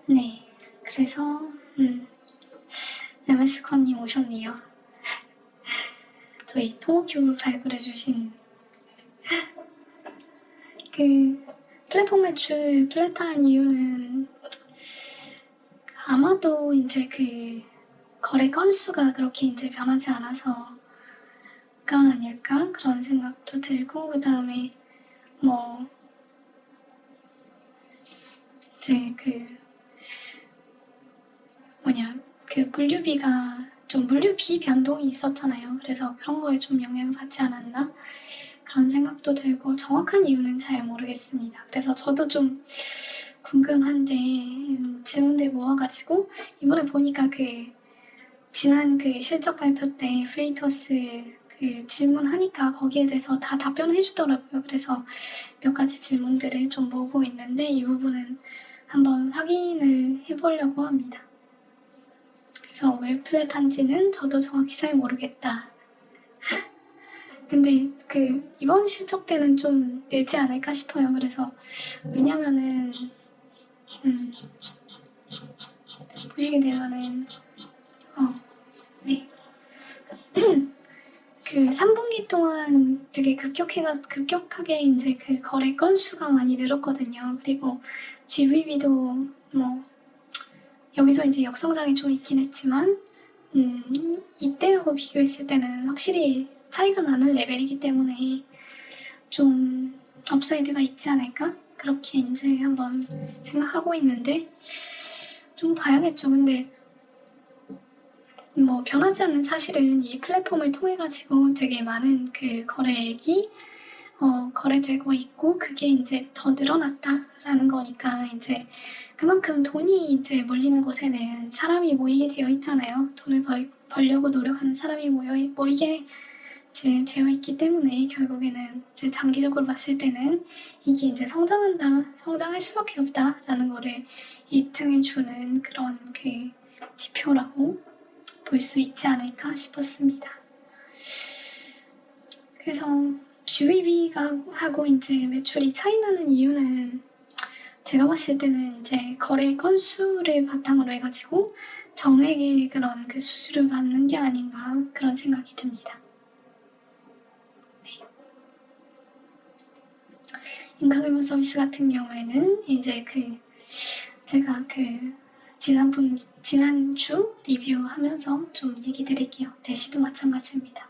네, 그래서 MS컨님 오셨네요. 저희 토목큐브 발굴해주신 그 플랫폼 매출 플랫한 이유는 아마도 이제 그 거래 건수가 그렇게 이제 변하지 않아서가 아닐까 그런 생각도 들고, 그 다음에 뭐 이제 그 물류비가 좀 물류비 변동이 있었잖아요. 그래서 그런 거에 좀 영향을 받지 않았나 그런 생각도 들고, 정확한 이유는 잘 모르겠습니다. 그래서 저도 좀 궁금한데 질문들 모아가지고 이번에 보니까 지난 실적 발표 때 프레이토스 질문하니까 거기에 대해서 다 답변을 해주더라고요. 그래서 몇 가지 질문들을 좀 모으고 있는데 이 부분은 한번 확인을 해보려고 합니다. 그래서 왜 플랫한지는 저도 정확히 잘 모르겠다. 근데 이번 실적 때는 좀 늘지 않을까 싶어요. 그래서 왜냐면은 보시게 되면은 네. 그 3분기 동안 되게 급격하게 이제 그 거래 건수가 많이 늘었거든요. 그리고 GBB도 뭐 여기서 이제 역성장이 좀 있긴 했지만 이때하고 비교했을 때는 확실히 차이가 나는 레벨이기 때문에 좀 업사이드가 있지 않을까? 그렇게 이제 한번 생각하고 있는데 좀 봐야겠죠. 근데 뭐 변하지 않는 사실은 이 플랫폼을 통해 가지고 되게 많은 그 거래액이 거래되고 있고, 그게 이제 더 늘어났다라는 거니까 이제 그만큼 돈이 이제 몰리는 곳에는 사람이 모이게 되어 있잖아요. 돈을 벌려고 노력하는 사람이 모이게 이제 되어 있기 때문에 결국에는 이제 장기적으로 봤을 때는 이게 이제 성장할 수밖에 없다라는 거를 입증해주는 그런 지표라고 볼 수 있지 않을까 싶었습니다. 그래서 GBB가 하고 이제 매출이 차이 나는 이유는 제가 봤을 때는 이제 거래 건수를 바탕으로 해가지고 정액의 그런 수수료를 받는 게 아닌가 그런 생각이 듭니다. 네. 인카그리무 서비스 같은 경우에는 이제 제가 지난주 리뷰하면서 좀 얘기 드릴게요. 대시도 마찬가지입니다.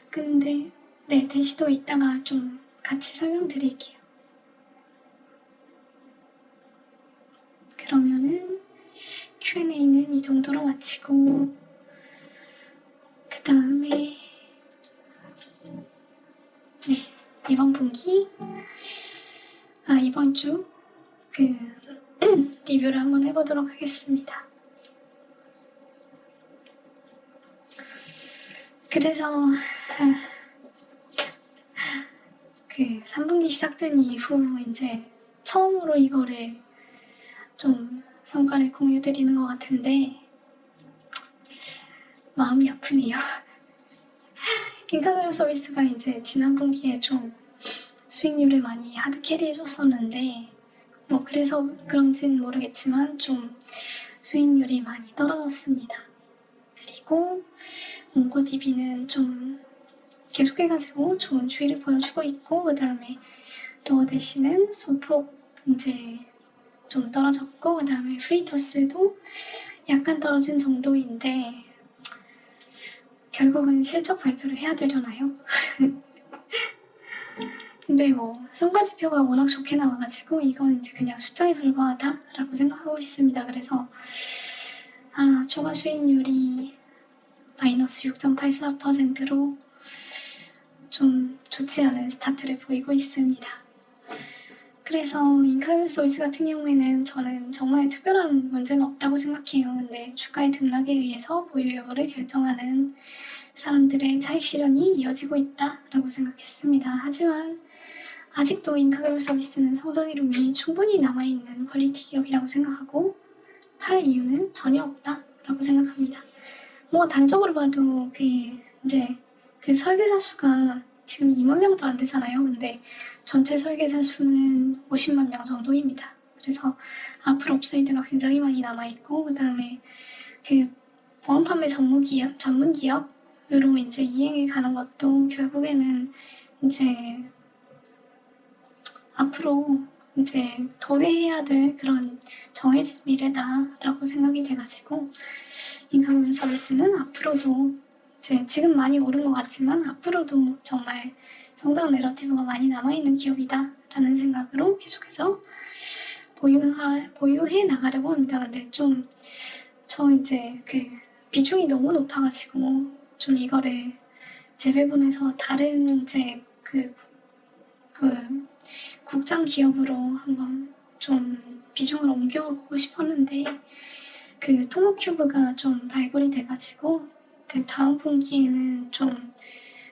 근데 네, 대시도 이따가 좀 같이 설명드릴게요. 그러면은 Q&A는 이 정도로 마치고, 그 다음에 네, 이번 주 리뷰를 한번 해보도록 하겠습니다. 그래서 3분기 시작된 이후 이제 처음으로 이거를 좀 성과를 공유드리는 것 같은데 마음이 아프네요. 인카그리무 서비스가 이제 지난 분기에 좀 수익률을 많이 하드캐리 해줬었는데 뭐 그래서 그런지는 모르겠지만 좀 수익률이 많이 떨어졌습니다. 그리고 몽고DB는 좀 계속해가지고 좋은 추이를 보여주고 있고, 그 다음에 로어대시는 소폭 이제 좀 떨어졌고, 그 다음에 프리토스도 약간 떨어진 정도인데 결국은 실적 발표를 해야 되려나요? 근데 뭐 성과지표가 워낙 좋게 나와가지고 이건 이제 그냥 숫자에 불과하다라고 생각하고 있습니다. 그래서 초과 수익률이 마이너스 6.84%로 좀 좋지 않은 스타트를 보이고 있습니다. 그래서 인카그리무 서비스 같은 경우에는 저는 정말 특별한 문제는 없다고 생각해요. 근데 주가의 등락에 의해서 보유 여부를 결정하는 사람들의 차익 실현이 이어지고 있다라고 생각했습니다. 하지만 아직도 인카그리무 서비스는 성장 이름이 충분히 남아있는 퀄리티 기업이라고 생각하고 팔 이유는 전혀 없다라고 생각합니다. 뭐 단적으로 봐도 이제 설계사 수가 지금 2만 명도 안 되잖아요. 근데 전체 설계사 수는 50만 명 정도입니다. 그래서 앞으로 업사이드가 굉장히 많이 남아있고, 그 다음에 그 보험 판매 전문 기업으로 이제 이행해 가는 것도 결국에는 이제 앞으로 이제 도래해야 될 그런 정해진 미래다라고 생각이 돼가지고, 인강금융 서비스는 앞으로도 이제 지금 많이 오른 것 같지만 앞으로도 정말 성장 내러티브가 많이 남아있는 기업이다라는 생각으로 계속해서 보유해 나가려고 합니다. 근데 저 이제 그 비중이 너무 높아가지고 좀 이거를 재배분해서 다른 이제 그 국장 기업으로 한번 좀 비중을 옮겨보고 싶었는데, 그 토모큐브가 좀 발굴이 돼가지고 그 다음 분기에는 좀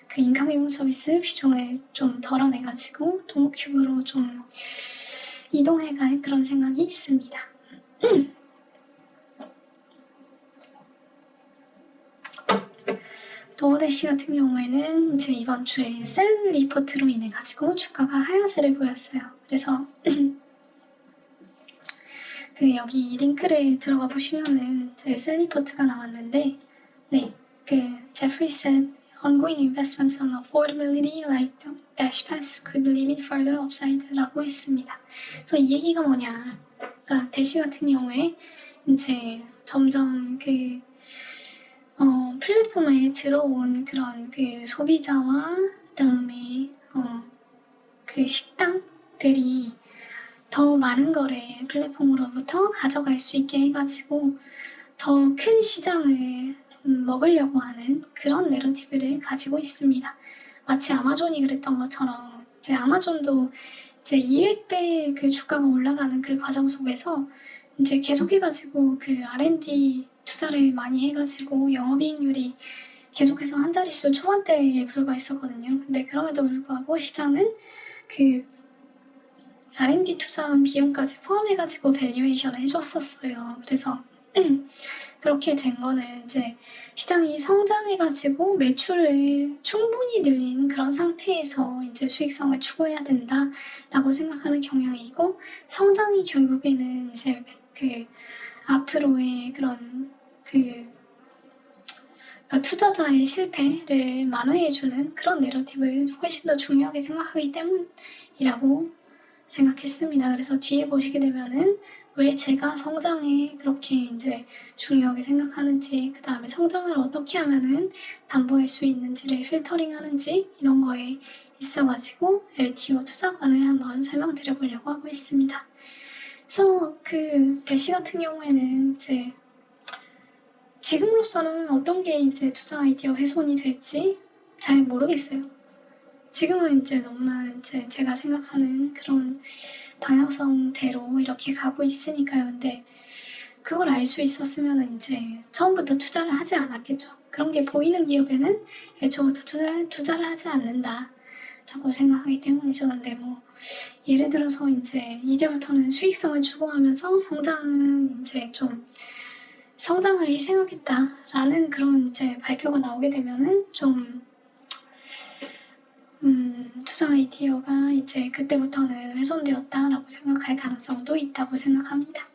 그 인강금융 서비스 비중을 좀 덜어내가지고 토모큐브로 좀 이동해갈 그런 생각이 있습니다. 도어대시 같은 경우에는 이제 이번 주에 셀 리포트로 인해 가지고 주가가 하향세를 보였어요. 그래서 그 여기 링크를 들어가 보시면은 제 셀 리포트가 나왔는데, 네, 그 Jeffrey said ongoing investments on affordability like the dash pass could limit further upside라고 했습니다. 그래서 이 얘기가 뭐냐? 그러니까 대시 같은 경우에 이제 점점 그 플랫폼에 들어온 그런 그 소비자와 그다음에 그 식당들이 더 많은 거를 플랫폼으로부터 가져갈 수 있게 해가지고 더 큰 시장을 먹으려고 하는 그런 내러티브를 가지고 있습니다. 마치 아마존이 그랬던 것처럼 이제 아마존도 이제 200배 그 주가가 올라가는 그 과정 속에서 이제 계속해가지고 그 R&D 투자를 많이 해가지고 영업이익률이 계속해서 한 자릿수 초반대에 불과했었거든요. 근데 그럼에도 불구하고 시장은 그 R&D 투자한 비용까지 포함해가지고 밸류에이션을 해줬었어요. 그래서 그렇게 된 거는 이제 시장이 성장해가지고 매출을 충분히 늘린 그런 상태에서 이제 수익성을 추구해야 된다라고 생각하는 경향이고, 성장이 결국에는 이제 그 앞으로의 그런 그러니까 투자자의 실패를 만회해주는 그런 내러티브를 훨씬 더 중요하게 생각하기 때문이라고 생각했습니다. 그래서 뒤에 보시게 되면은 왜 제가 성장에 그렇게 이제 중요하게 생각하는지, 그 다음에 성장을 어떻게 하면은 담보할 수 있는지를 필터링 하는지 이런 거에 있어가지고 LTO 투자관을 한번 설명드려 보려고 하고 있습니다. 그래서 그 대시 같은 경우에는 이제 지금으로서는 어떤 게 이제 투자 아이디어 훼손이 될지 잘 모르겠어요. 지금은 이제 너무나 이제 제가 생각하는 그런 방향성대로 이렇게 가고 있으니까요. 근데 그걸 알 수 있었으면 이제 처음부터 투자를 하지 않았겠죠. 그런 게 보이는 기업에는 애초부터 투자를 하지 않는다라고 생각하기 때문이죠. 근데 뭐 예를 들어서 이제부터는 수익성을 추구하면서 성장은 이제 좀 성장을 희생하겠다라는 그런 이제 발표가 나오게 되면은 좀 투자 아이디어가 이제 그때부터는 훼손되었다라고 생각할 가능성도 있다고 생각합니다.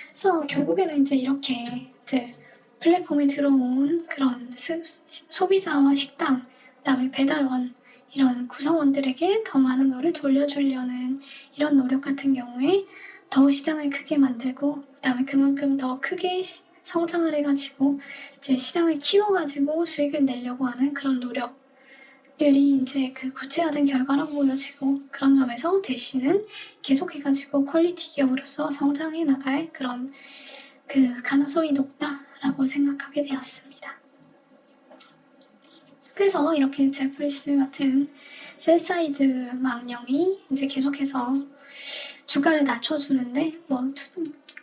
그래서 결국에는 이제 이렇게 이제 플랫폼에 들어온 그런 소비자와 식당, 그다음에 배달원 이런 구성원들에게 더 많은 거를 돌려주려는 이런 노력 같은 경우에 더 시장을 크게 만들고, 그다음에 그만큼 더 크게 성장을 해가지고 이제 시장을 키워가지고 수익을 내려고 하는 그런 노력들이 이제 그 구체화된 결과라고 보여지고, 그런 점에서 대시는 계속해가지고 퀄리티 기업으로서 성장해 나갈 그런 그 가능성이 높다라고 생각하게 되었습니다. 그래서 이렇게 제프리스 같은 셀사이드 망령이 이제 계속해서 주가를 낮춰주는데, 뭐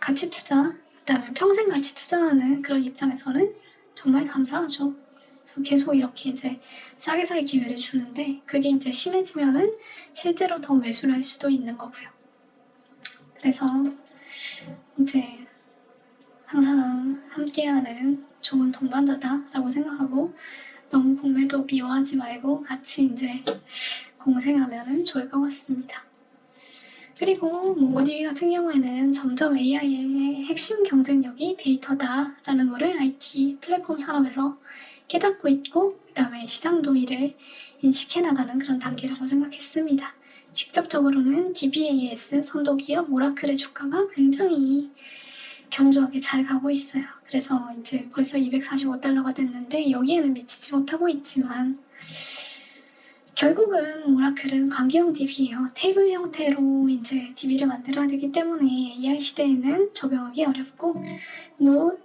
가치 투자, 그다음에 평생 같이 투자하는 그런 입장에서는 정말 감사하죠. 그래서 계속 이렇게 이제 싸게 살 기회를 주는데, 그게 이제 심해지면은 실제로 더 매수를 할 수도 있는 거고요. 그래서 이제 항상 함께하는 좋은 동반자다라고 생각하고, 너무 공매도 미워하지 말고 같이 이제 공생하면은 좋을 것 같습니다. 그리고 몽고DB 같은 경우에는 점점 AI의 핵심 경쟁력이 데이터다라는 것을 IT 플랫폼 산업에서 깨닫고 있고, 그 다음에 시장도 이를 인식해나가는 그런 단계라고 생각했습니다. 직접적으로는 DBAS 선도기업 오라클의 주가가 굉장히 견조하게 잘 가고 있어요. 그래서 이제 벌써 $245가 됐는데 여기에는 미치지 못하고 있지만, 결국은 오라클은 관계형 DB예요. 테이블 형태로 이제 DB를 만들어야 되기 때문에 AI 시대에는 적용하기 어렵고,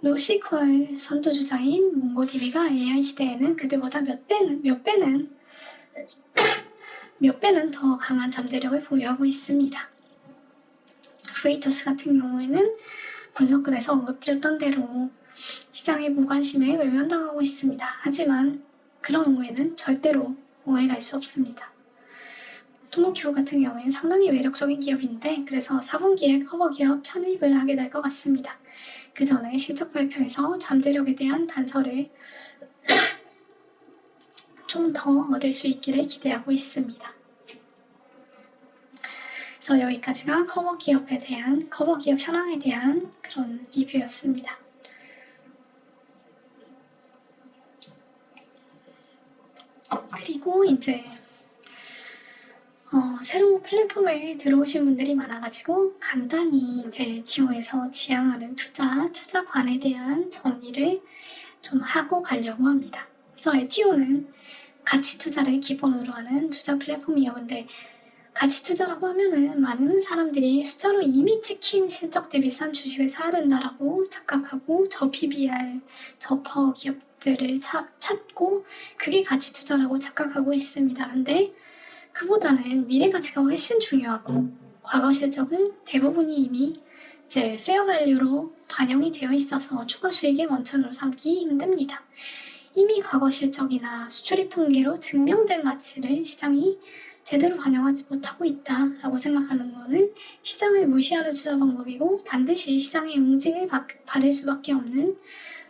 노시퀄 선두주자인 몽고DB가 AI 시대에는 그들보다 몇 배는 더 강한 잠재력을 보유하고 있습니다. 프레이토스 같은 경우에는 분석글에서 언급드렸던 대로 시장의 무관심에 외면당하고 있습니다. 하지만 그런 경우에는 절대로 오해갈 수 없습니다. 토모큐 같은 경우에는 상당히 매력적인 기업인데, 그래서 4분기에 커버 기업 편입을 하게 될 것 같습니다. 그 전에 실적 발표에서 잠재력에 대한 단서를 좀 더 얻을 수 있기를 기대하고 있습니다. 그래서 여기까지가 커버 기업 현황에 대한 그런 리뷰였습니다. 그리고 이제 새로운 플랫폼에 들어오신 분들이 많아가지고 간단히 이제 디오에서 지향하는 투자관에 대한 정리를 좀 하고 가려고 합니다. 그래서 에티오는 가치 투자를 기본으로 하는 투자 플랫폼이에요. 근데 가치 투자라고 하면은 많은 사람들이 숫자로 이미 찍힌 실적 대비 싼 주식을 사야 된다라고 착각하고 PBR, 저퍼 기업들을 찾고 그게 가치 투자라고 착각하고 있습니다. 근데 그보다는 미래 가치가 훨씬 중요하고, 과거 실적은 대부분이 이미 이제 페어 밸류로 반영이 되어 있어서 초과 수익의 원천으로 삼기 힘듭니다. 이미 과거 실적이나 수출입 통계로 증명된 가치를 시장이 제대로 반영하지 못하고 있다라고 생각하는 것은 시장을 무시하는 투자 방법이고, 반드시 시장의 응징을 받을 수밖에 없는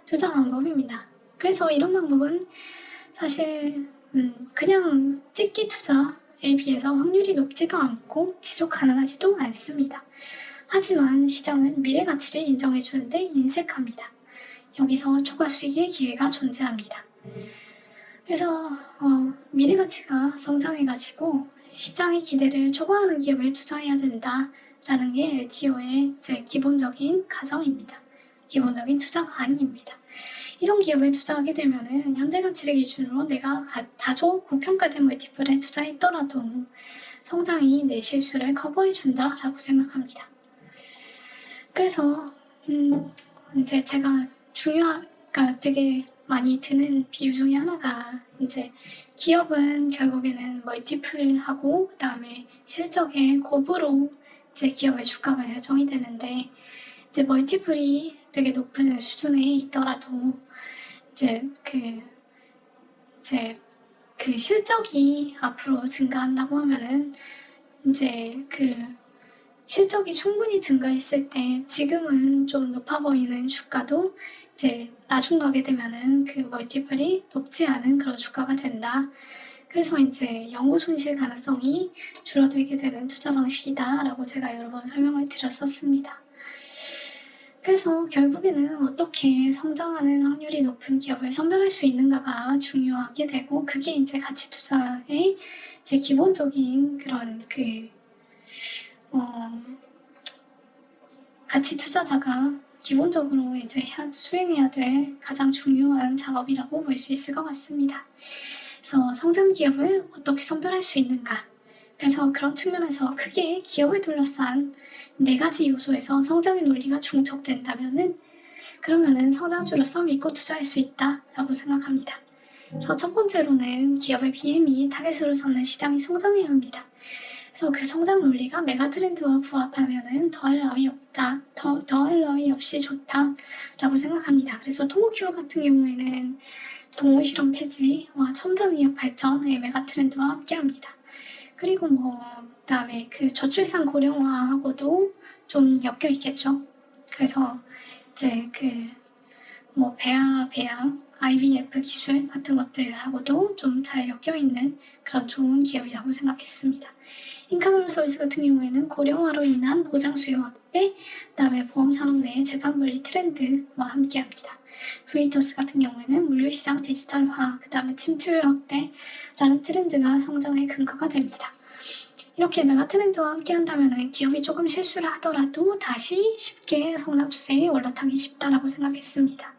투자 방법입니다. 그래서 이런 방법은 사실 그냥 찍기 투자에 비해서 확률이 높지도 않고 지속 가능하지도 않습니다. 하지만 시장은 미래 가치를 인정해 주는데 인색합니다. 여기서 초과 수익의 기회가 존재합니다. 그래서 미래 가치가 성장해가지고 시장의 기대를 초과하는 기업에 투자해야 된다라는 게 LTO의 제 기본적인 가정입니다. 기본적인 투자관입니다. 이런 기업에 투자하게 되면은 현재 가치를 기준으로 내가 다소 고평가된 멀티플에 투자했더라도 성장이 내 실수를 커버해준다라고 생각합니다. 그래서 이제 제가 그러니까 되게 많이 드는 비유 중에 하나가, 이제 기업은 결국에는 멀티플하고 그 다음에 실적의 곱으로 이제 기업의 주가가 결정이 되는데, 이제 멀티플이 되게 높은 수준에 있더라도 이제 그 실적이 앞으로 증가한다고 하면은 이제 그 실적이 충분히 증가했을 때 지금은 좀 높아 보이는 주가도 이제 나중 가게 되면은 그 멀티플이 높지 않은 그런 주가가 된다. 그래서 이제 연구 손실 가능성이 줄어들게 되는 투자 방식이다라고 제가 여러 번 설명을 드렸었습니다. 그래서 결국에는 어떻게 성장하는 확률이 높은 기업을 선별할 수 있는가가 중요하게 되고, 그게 이제 가치 투자의 제 기본적인 그런 가치 투자자가 기본적으로 이제 수행해야 될 가장 중요한 작업이라고 볼 수 있을 것 같습니다. 그래서 성장 기업을 어떻게 선별할 수 있는가? 그래서 그런 측면에서 크게 기업을 둘러싼 4가지 요소에서 성장의 논리가 중첩된다면은, 그러면은 성장주로서 믿고 투자할 수 있다라고 생각합니다. 그래서 첫 번째로는 기업의 BM이 타겟으로 삼는 시장이 성장해야 합니다. 그래서 그 성장 논리가 메가트렌드와 부합하면은 더할 나위 없이 좋다라고 생각합니다. 그래서 토모큐 같은 경우에는 동물 실험 폐지와 첨단 의학 발전의 메가트렌드와 함께합니다. 그리고 그다음에 그 저출산 고령화하고도 좀 엮여 있겠죠. 그래서 이제 배양 IVF 기술 같은 것들하고도 좀 잘 엮여있는 그런 좋은 기업이라고 생각했습니다. 인카그램 서비스 같은 경우에는 고령화로 인한 보장 수요 확대, 그다음에 보험 산업 내 재판 분리 트렌드와 함께합니다. 브레이토스 같은 경우에는 물류시장 디지털화, 그다음에 침투율 확대라는 트렌드가 성장의 근거가 됩니다. 이렇게 메가 트렌드와 함께한다면 기업이 조금 실수를 하더라도 다시 쉽게 성장 추세에 올라타기 쉽다라고 생각했습니다.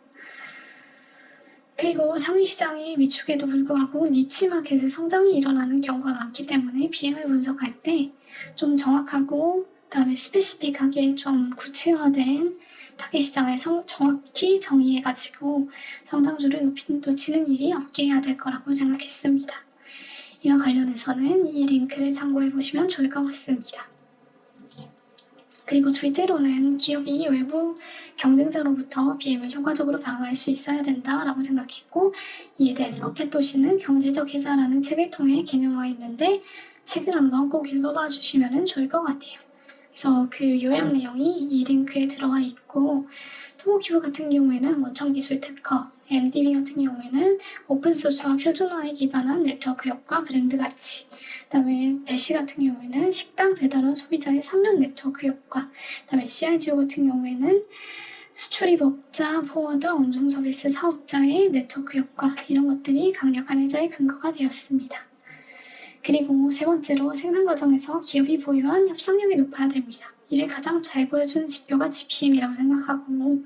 그리고 상위 시장의 위축에도 불구하고 니치 마켓의 성장이 일어나는 경우가 많기 때문에 BM을 분석할 때 좀 정확하고 그다음에 스페시픽하게 좀 구체화된 타겟 시장을 정확히 정의해가지고 성장주를 놓치는 일이 없게 해야 될 거라고 생각했습니다. 이와 관련해서는 이 링크를 참고해보시면 좋을 것 같습니다. 그리고 둘째로는 기업이 외부 경쟁자로부터 BM을 효과적으로 방어할 수 있어야 된다라고 생각했고, 이에 대해서 펫도시는 경제적 해자라는 책을 통해 개념화했는데 책을 한번 꼭 읽어봐 주시면 좋을 것 같아요. 그래서 그 요약 내용이 이 링크에 들어와 있고, 토모큐브 같은 경우에는 원천기술 특허, MDB 같은 경우에는 오픈소스와 표준화에 기반한 네트워크 효과, 브랜드 가치, 그다음에 대시 같은 경우에는 식당 배달원 소비자의 3면 네트워크 효과, 그다음에 CIGO 같은 경우에는 수출입업자, 포워더, 운송 서비스 사업자의 네트워크 효과, 이런 것들이 강력한 해자의 근거가 되었습니다. 그리고 세 번째로 생산 과정에서 기업이 보유한 협상력이 높아야 됩니다. 이를 가장 잘 보여주는 지표가 GPM이라고 생각하고,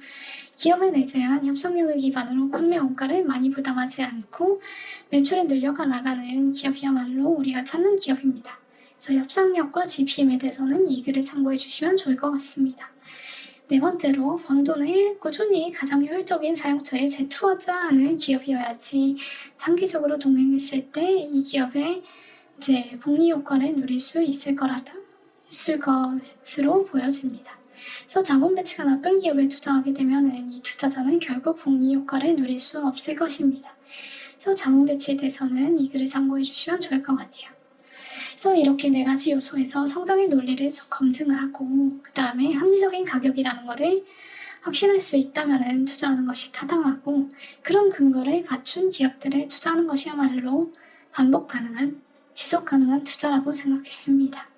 기업에 내재한 협상력을 기반으로 판매 원가를 많이 부담하지 않고 매출을 늘려가 나가는 기업이야말로 우리가 찾는 기업입니다. 그래서 협상력과 GPM에 대해서는 이 글을 참고해 주시면 좋을 것 같습니다. 네 번째로 번 돈을 꾸준히 가장 효율적인 사용처에 재투자하는 기업이어야지 장기적으로 동행했을 때 이 기업의 이제 복리 효과를 누릴 수 있을 것으로 보여집니다. 그래서 자본 배치가 나쁜 기업에 투자하게 되면 이 투자자는 결국 복리 효과를 누릴 수 없을 것입니다. 그래서 자본 배치에 대해서는 이 글을 참고해 주시면 좋을 것 같아요. 그래서 이렇게 네 가지 요소에서 성장의 논리를 검증을 하고, 그 다음에 합리적인 가격이라는 것을 확신할 수 있다면 투자하는 것이 타당하고, 그런 근거를 갖춘 기업들에 투자하는 것이야말로 반복 가능한, 지속 가능한 투자라고 생각했습니다.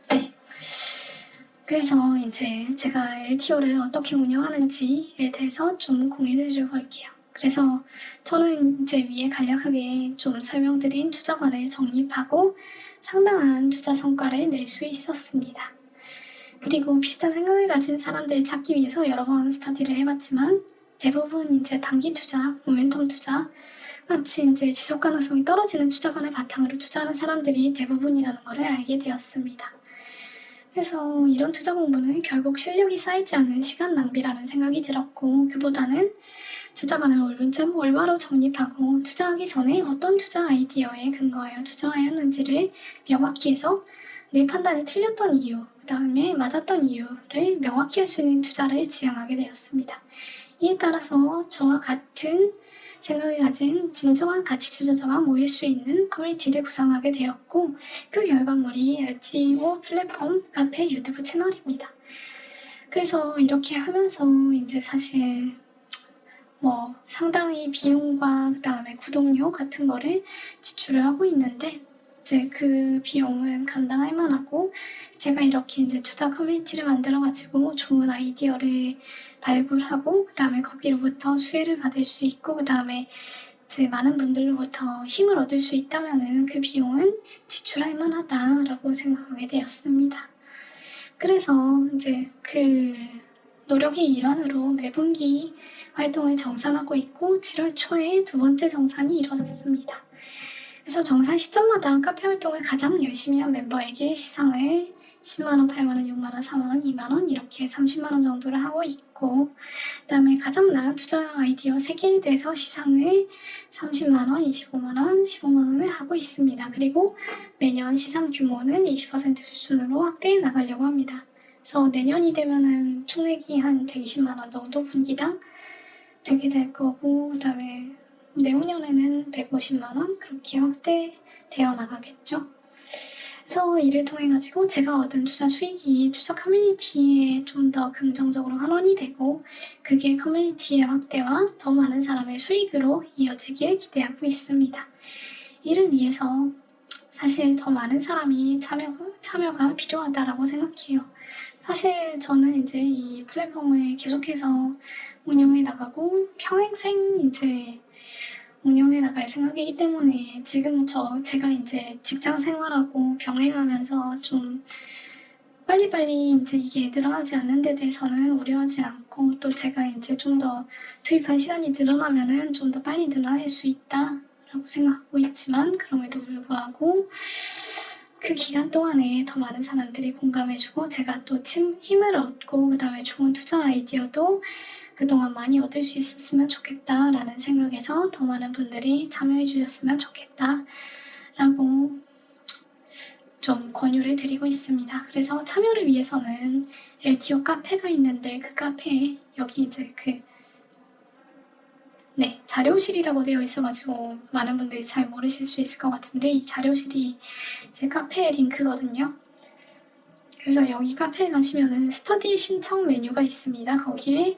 네. 그래서 이제 제가 LTO를 어떻게 운영하는지에 대해서 좀 공유해 드려볼게요. 그래서 저는 이제 위에 간략하게 좀 설명드린 투자관을 정립하고 상당한 투자 성과를 낼 수 있었습니다. 그리고 비슷한 생각을 가진 사람들을 찾기 위해서 여러 번 스터디를 해봤지만 대부분 이제 단기 투자, 모멘텀 투자 같이 이제 지속 가능성이 떨어지는 투자관을 바탕으로 투자하는 사람들이 대부분이라는 것을 알게 되었습니다. 그래서 이런 투자 공부는 결국 실력이 쌓이지 않는 시간 낭비라는 생각이 들었고, 그보다는 투자관을 올바로 정립하고 투자하기 전에 어떤 투자 아이디어에 근거하여 투자하였는지를 명확히 해서 내 판단이 틀렸던 이유, 그 다음에 맞았던 이유를 명확히 할 수 있는 투자를 지향하게 되었습니다. 이에 따라서 저와 같은 생각을 가진 진정한 가치 투자자와 모일 수 있는 커뮤니티를 구성하게 되었고, 그 결과물이 LTO 플랫폼, 카페, 유튜브 채널입니다. 그래서 이렇게 하면서 이제 사실 상당히 비용과 그 다음에 구독료 같은 거를 지출을 하고 있는데, 이제 그 비용은 감당할 만하고, 제가 이렇게 이제 투자 커뮤니티를 만들어가지고 좋은 아이디어를 발굴하고, 그 다음에 거기로부터 수혜를 받을 수 있고, 그 다음에 이제 많은 분들로부터 힘을 얻을 수 있다면은 그 비용은 지출할 만하다라고 생각하게 되었습니다. 그래서 이제 그 노력의 일환으로 매분기 활동을 정산하고 있고 7월 초에 두 번째 정산이 이뤄졌습니다. 그래서 정산 시점마다 카페 활동을 가장 열심히 한 멤버에게 시상을 10만원, 8만원, 6만원, 4만원, 2만원 이렇게 30만원 정도를 하고 있고, 그 다음에 가장 나은 투자 아이디어 3개에 대해서 시상을 30만원, 25만원, 15만원을 하고 있습니다. 그리고 매년 시상 규모는 20% 수준으로 확대해 나가려고 합니다. 그래서 내년이 되면은 총액이 한 120만원 정도 분기당 되게 될 거고, 그 다음에 내후년에는 150만원 그렇게 확대되어 나가겠죠. 그래서 이를 통해 가지고 제가 얻은 투자 수익이 투자 커뮤니티에 좀 더 긍정적으로 환원이 되고 그게 커뮤니티의 확대와 더 많은 사람의 수익으로 이어지길 기대하고 있습니다. 이를 위해서 사실 더 많은 사람이 참여가 필요하다라고 생각해요. 사실 저는 이제 이 플랫폼을 계속해서 운영해 나가고 평생 이제 운영해 나갈 생각이기 때문에 지금 제가 이제 직장 생활하고 병행하면서 좀 빨리빨리 이제 이게 늘어나지 않는 데 대해서는 우려하지 않고 또 제가 이제 좀 더 투입할 시간이 늘어나면은 좀 더 빨리 늘어날 수 있다라고 생각하고 있지만 그럼에도 불구하고 그 기간 동안에 더 많은 사람들이 공감해주고 제가 또 힘을 얻고 그 다음에 좋은 투자 아이디어도 그동안 많이 얻을 수 있었으면 좋겠다라는 생각에서 더 많은 분들이 참여해 주셨으면 좋겠다라고 좀 권유를 드리고 있습니다. 그래서 참여를 위해서는 LTO 카페가 있는데 그 카페에 여기 이제 자료실이라고 되어 있어가지고 많은 분들이 잘 모르실 수 있을 것 같은데 이 자료실이 제 카페 링크거든요. 그래서 여기 카페에 가시면은 스터디 신청 메뉴가 있습니다. 거기에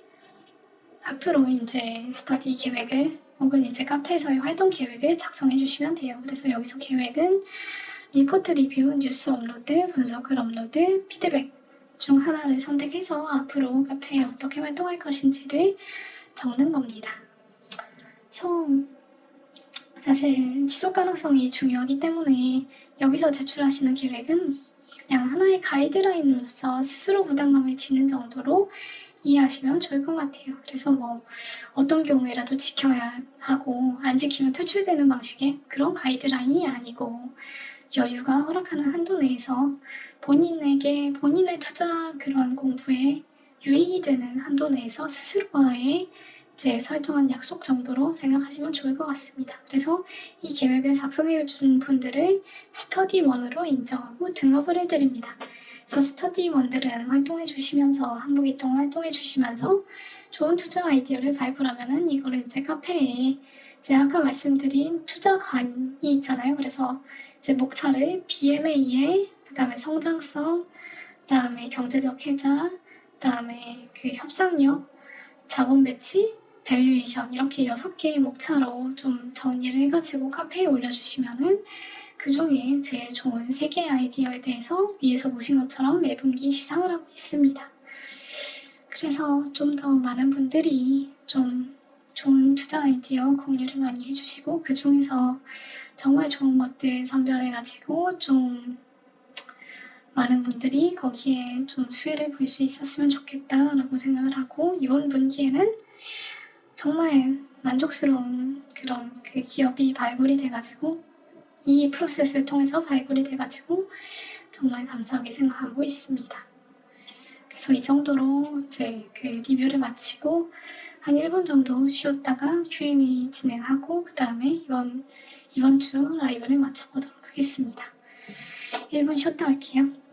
앞으로 이제 스터디 계획을 혹은 이제 카페에서의 활동 계획을 작성해 주시면 돼요. 그래서 여기서 계획은 리포트 리뷰, 뉴스 업로드, 분석글 업로드, 피드백 중 하나를 선택해서 앞으로 카페에 어떻게 활동할 것인지를 적는 겁니다. 그래서 사실 지속 가능성이 중요하기 때문에 여기서 제출하시는 계획은 그냥 하나의 가이드라인으로서 스스로 부담감을 지는 정도로 이해하시면 좋을 것 같아요. 그래서 뭐 어떤 경우에라도 지켜야 하고 안 지키면 퇴출되는 방식의 그런 가이드라인이 아니고 여유가 허락하는 한도 내에서 본인의 투자 그런 공부에 유익이 되는 한도 내에서 스스로와의 제 설정한 약속 정도로 생각하시면 좋을 것 같습니다. 그래서 이 계획을 작성해준 분들을 스터디1으로 인정하고 등업을 해드립니다. 그래서 스터디1들은 활동해주시면서 한분기 동안 활동해주시면서 좋은 투자 아이디어를 발굴하면은 이거를 이제 카페에 제가 아까 말씀드린 투자관이 있잖아요. 그래서 이제 목차를 BMA에 그다음에 성장성, 그다음에 경제적 혜자, 그다음에 그 협상력, 자본 배치, 밸류에이션 이렇게 6개의 목차로 좀 정리를 해가지고 카페에 올려주시면은 그 중에 제일 좋은 3개의 아이디어에 대해서 위에서 보신 것처럼 매분기 시상을 하고 있습니다. 그래서 좀 더 많은 분들이 좀 좋은 투자 아이디어 공유를 많이 해주시고 그 중에서 정말 좋은 것들 선별해가지고 좀 많은 분들이 거기에 좀 수혜를 볼 수 있었으면 좋겠다라고 생각을 하고 이번 분기에는 정말 만족스러운 그런 그 기업이 발굴이 돼가지고 이 프로세스를 통해서 발굴이 돼가지고 정말 감사하게 생각하고 있습니다. 그래서 이 정도로 이제 그 리뷰를 마치고 한 1분 정도 쉬었다가 Q&A 진행하고 그 다음에 이번 주 라이브를 마쳐보도록 하겠습니다. 1분 쉬었다 올게요.